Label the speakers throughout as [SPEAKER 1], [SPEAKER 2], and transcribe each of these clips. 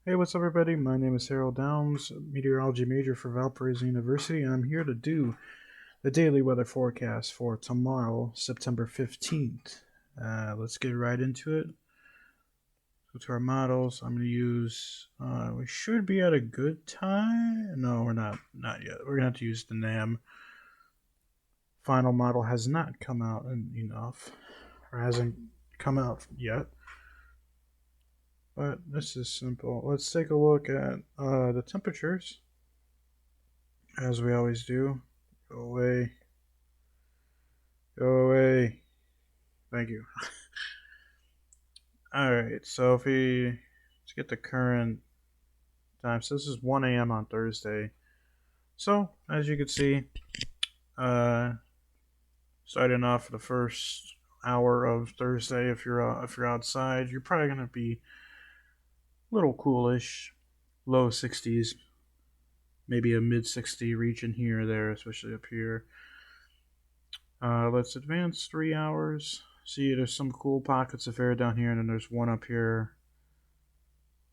[SPEAKER 1] Hey, what's up, everybody? My name is Harold Downs, meteorology major for Valparaiso University, and I'm here to do the daily weather forecast for tomorrow, September 15th. Let's get right into it. Go to our models. I'm going to use, we should be at a good time. No, we're not yet. We're going to have to use the NAM. Final model has not come out enough, or hasn't come out yet. But this is simple. Let's take a look at the temperatures, as we always do. Go away. Go away. Thank you. Alright, so if we let's get the current time. So this is 1 a.m. on Thursday. So as you can see, uh, starting off the first hour of Thursday, if you're outside, you're probably gonna be a little coolish, low 60s, maybe a mid 60 region here or there, especially up here. Let's advance 3 hours. See, there's some cool pockets of air down here, and then there's one up here.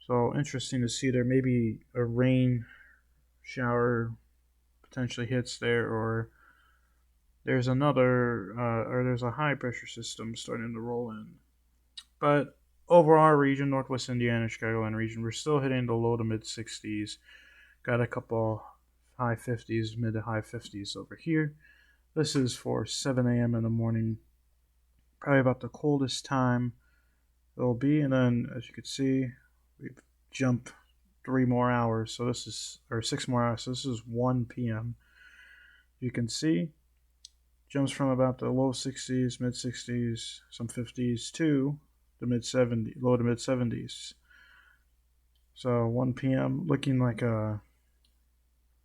[SPEAKER 1] So interesting to see there may be a rain shower potentially hits there, or there's there's a high pressure system starting to roll in. But over our region, Northwest Indiana and Chicagoland region, we're still hitting the low to mid 60s. Got a couple high 50s, mid to high 50s over here. This is for 7 a.m. in the morning, probably about the coldest time it'll be. And then, as you can see, we've jumped 3 more hours. So this is, or 6 more hours. So this is 1 p.m. You can see jumps from about the low 60s, mid 60s, some 50s to the mid 70s, low to mid 70s. So 1 p.m. looking like a,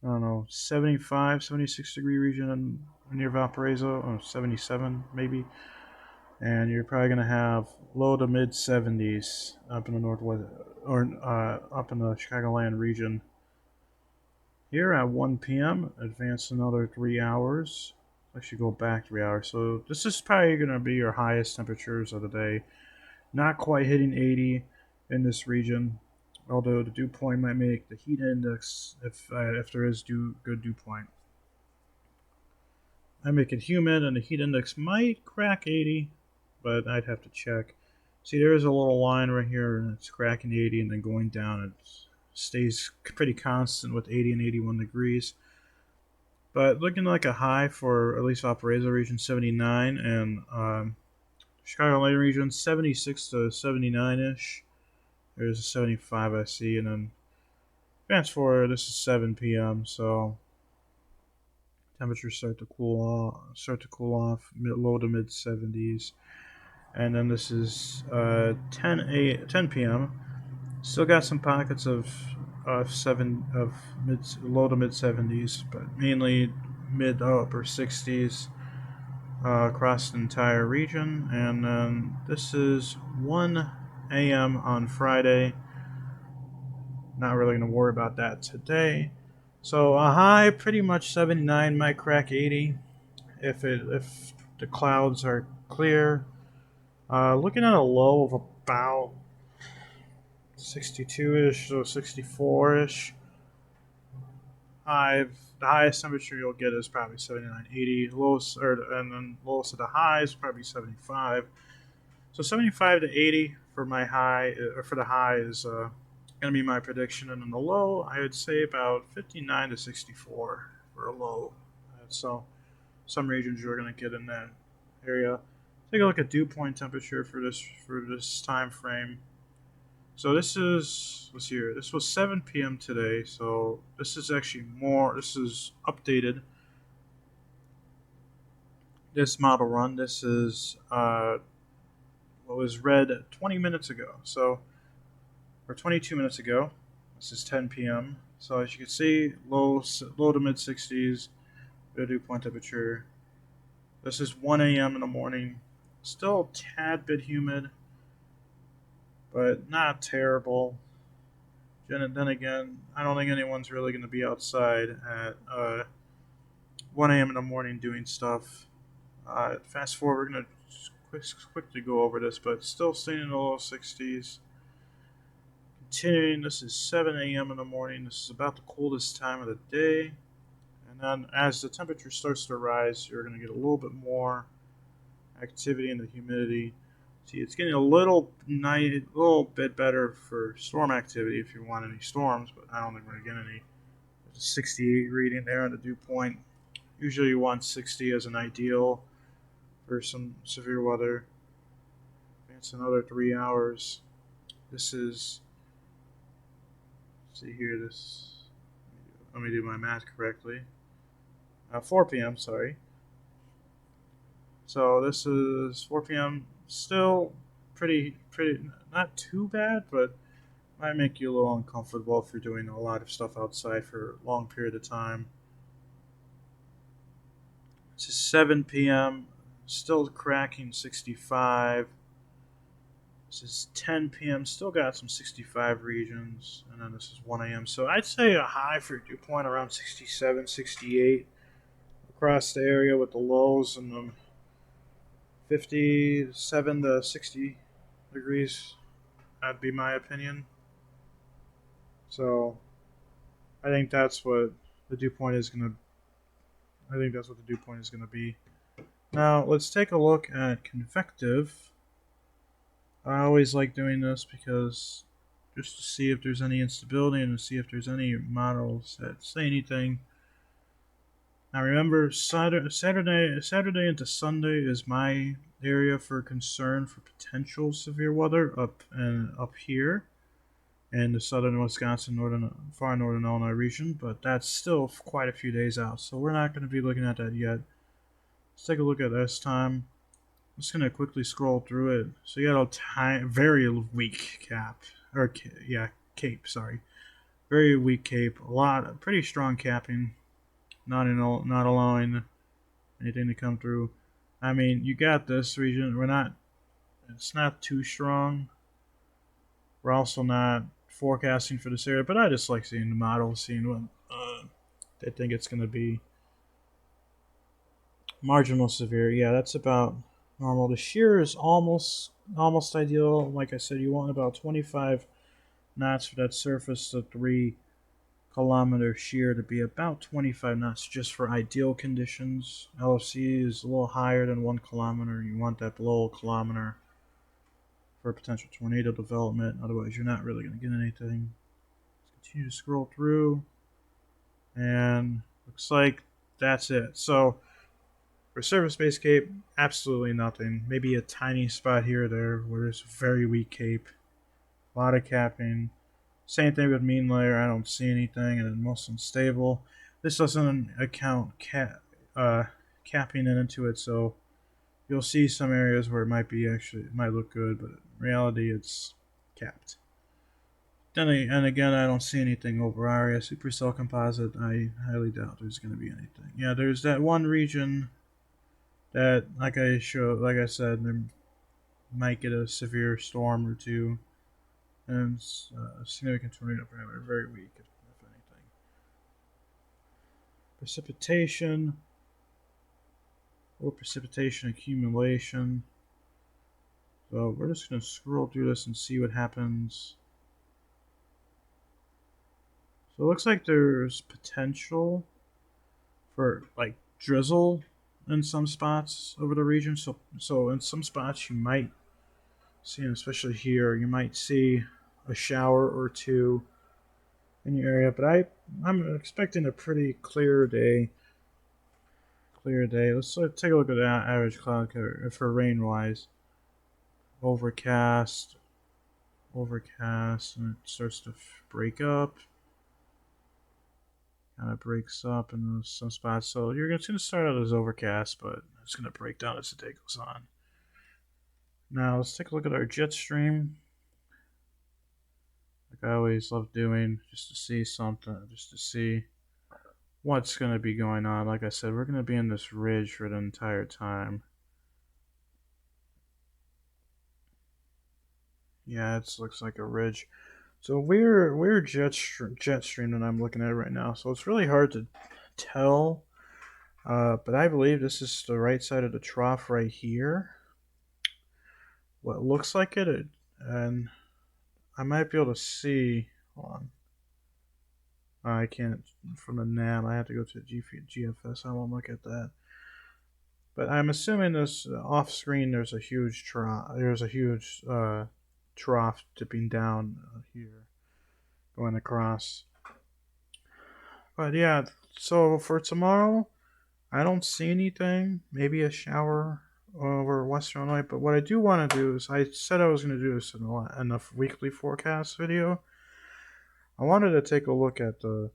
[SPEAKER 1] I don't know, 75, 76 degree region near Valparaiso, or 77 maybe. And you're probably going to have low to mid 70s up in the northwest, or up in the Chicagoland region. Here at 1 p.m., advance another 3 hours. Actually, go back 3 hours. So this is probably going to be your highest temperatures of the day. Not quite hitting 80 in this region, although the dew point might make the heat index if there is good dew point. I make it humid, and the heat index might crack 80, but I'd have to check. See, there is a little line right here, and it's cracking 80 and then going down. It stays pretty constant with 80 and 81 degrees. But looking like a high for at least Valparaiso region 79 and Chicagoland region 76 to 79 ish. There's a 75 I see, and then fast forward. This is 7 p.m. So temperatures start to cool off, low to mid 70s, and then this is 10 p.m. Still got some pockets of low to mid 70s, but mainly mid to upper 60s across the entire region. And then this is 1 a.m. on Friday. Not really going to worry about that today. So a high, pretty much 79, might crack 80 if the clouds are clear. Looking at a low of about 62-ish, so 64-ish. High, the highest temperature you'll get is probably 79, 80. Lowest, and then lowest of the highs probably 75. So 75 to 80 for my high, or for the high is going to be my prediction, and then the low I would say about 59 to 64 for a low. So some regions you're going to get in that area. Take a look at dew point temperature for this time frame. So this is, let's see here. This was 7 p.m. today. So this is actually more. This is updated. This model run. This is what was read 20 minutes ago. So, or 22 minutes ago. This is 10 p.m. So as you can see, low to mid 60s. Dew point temperature. This is 1 a.m. in the morning. Still a tad bit humid, but not terrible. Then again, I don't think anyone's really going to be outside at 1 a.m. in the morning doing stuff. Fast forward, we're going to quickly go over this, but still staying in the low 60s. Continuing, this is 7 a.m. in the morning. This is about the coldest time of the day. And then as the temperature starts to rise, you're going to get a little bit more activity in the humidity. See, it's getting a little bit better for storm activity if you want any storms, but I don't think we're going to get any. There's a 68 reading there on the dew point. Usually you want 60 as an ideal for some severe weather. It's another 3 hours. This is, see here, let me do my math correctly. 4 p.m., sorry. So this is 4 p.m. Still pretty, not too bad, but might make you a little uncomfortable if you're doing a lot of stuff outside for a long period of time. This is 7 p.m. Still cracking 65. This is 10 p.m. Still got some 65 regions. And then this is 1 a.m. So I'd say a high for dew point around 67, 68 across the area with the lows and the 57 to 60 degrees. That'd be my opinion. So I think that's what the dew point is gonna. I think that's what the dew point is gonna be. Now let's take a look at convective. I always like doing this because just to see if there's any instability and to see if there's any models that say anything. Now remember, Saturday into Sunday is my area for concern for potential severe weather up here in the southern Wisconsin, far northern Illinois region, but that's still quite a few days out, so we're not going to be looking at that yet. Let's take a look at this time. I'm just going to quickly scroll through it. So you got a very weak cape, sorry. Very weak cape, pretty strong capping, not allowing anything to come through. I mean, you got this region. It's not too strong. We're also not forecasting for this area, but I just like seeing the models, seeing what they think it's going to be. Marginal severe, yeah, that's about normal. The shear is almost ideal. Like I said, you want about 25 knots for that surface to 3 kilometer shear to be about 25 knots just for ideal conditions. LFC is a little higher than 1 kilometer. You want that below a kilometer for potential tornado development. Otherwise, you're not really going to get anything. Let's continue to scroll through. And looks like that's it. So for surface-based cape, absolutely nothing. Maybe a tiny spot here or there where there's a very weak cape. A lot of capping. Same thing with mean layer. I don't see anything, and most unstable. This doesn't account capping it into it, so you'll see some areas where it might look good, but in reality it's capped. And again, I don't see anything over area. Supercell composite, I highly doubt there's going to be anything. Yeah, there's that one region that, like I said, there might get a severe storm or two, and significant tornado parameter, very weak, if anything. Precipitation or precipitation accumulation. So we're just going to scroll through this and see what happens. So it looks like there's potential for like drizzle in some spots over the region. So in some spots you might see, and especially here, you might see a shower or two in your area. But I'm expecting a pretty clear day. Let's take a look at that average cloud cover for rain wise. Overcast, and it starts to break up. Kind of breaks up in some spots. So it's going to start out as overcast, but it's going to break down as the day goes on. Now let's take a look at our jet stream. Like I always love doing, just to see something, just to see what's going to be going on. Like I said, we're going to be in this ridge for the entire time. Yeah, it looks like a ridge. So we're jet stream that I'm looking at right now. So it's really hard to tell, but I believe this is the right side of the trough right here. What looks like it, and I might be able to see. Hold on. I can't from the nav. I have to go to GFS. I won't look at that. But I'm assuming this off screen. There's a huge trough. There's a huge trough dipping down here, going across. But yeah, so for tomorrow, I don't see anything. Maybe a shower over Western Illinois. But what I do want to do is, I said I was going to do this in a weekly forecast video. I wanted to take a look at the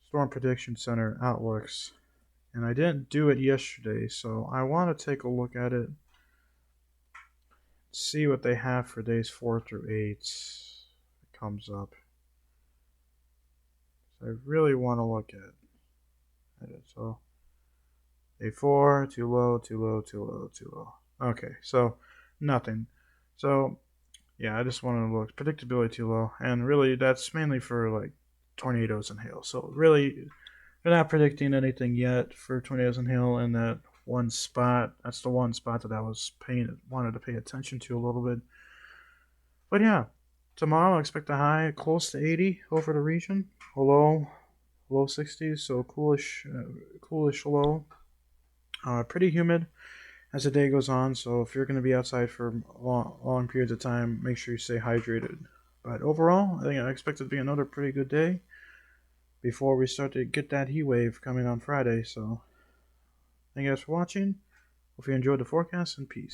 [SPEAKER 1] Storm Prediction Center outlooks, and I didn't do it yesterday, so I want to take a look at it, see what they have for days 4 through 8. It comes up. So I really want to look at it. So day 4, too low, too low, too low, too low. Okay, so nothing. So yeah, I just wanted to look. Predictability too low, and really that's mainly for like tornadoes and hail. So really, they're not predicting anything yet for tornadoes and hail in that one spot. That's the one spot that I wanted to pay attention to a little bit. But yeah, tomorrow I expect a high close to 80 over the region, a low 60s, so coolish low. Pretty humid as the day goes on, so if you're going to be outside for long periods of time, make sure you stay hydrated. But overall, I expect it to be another pretty good day before we start to get that heat wave coming on Friday. So thank you guys for watching. Hope you enjoyed the forecast, and peace.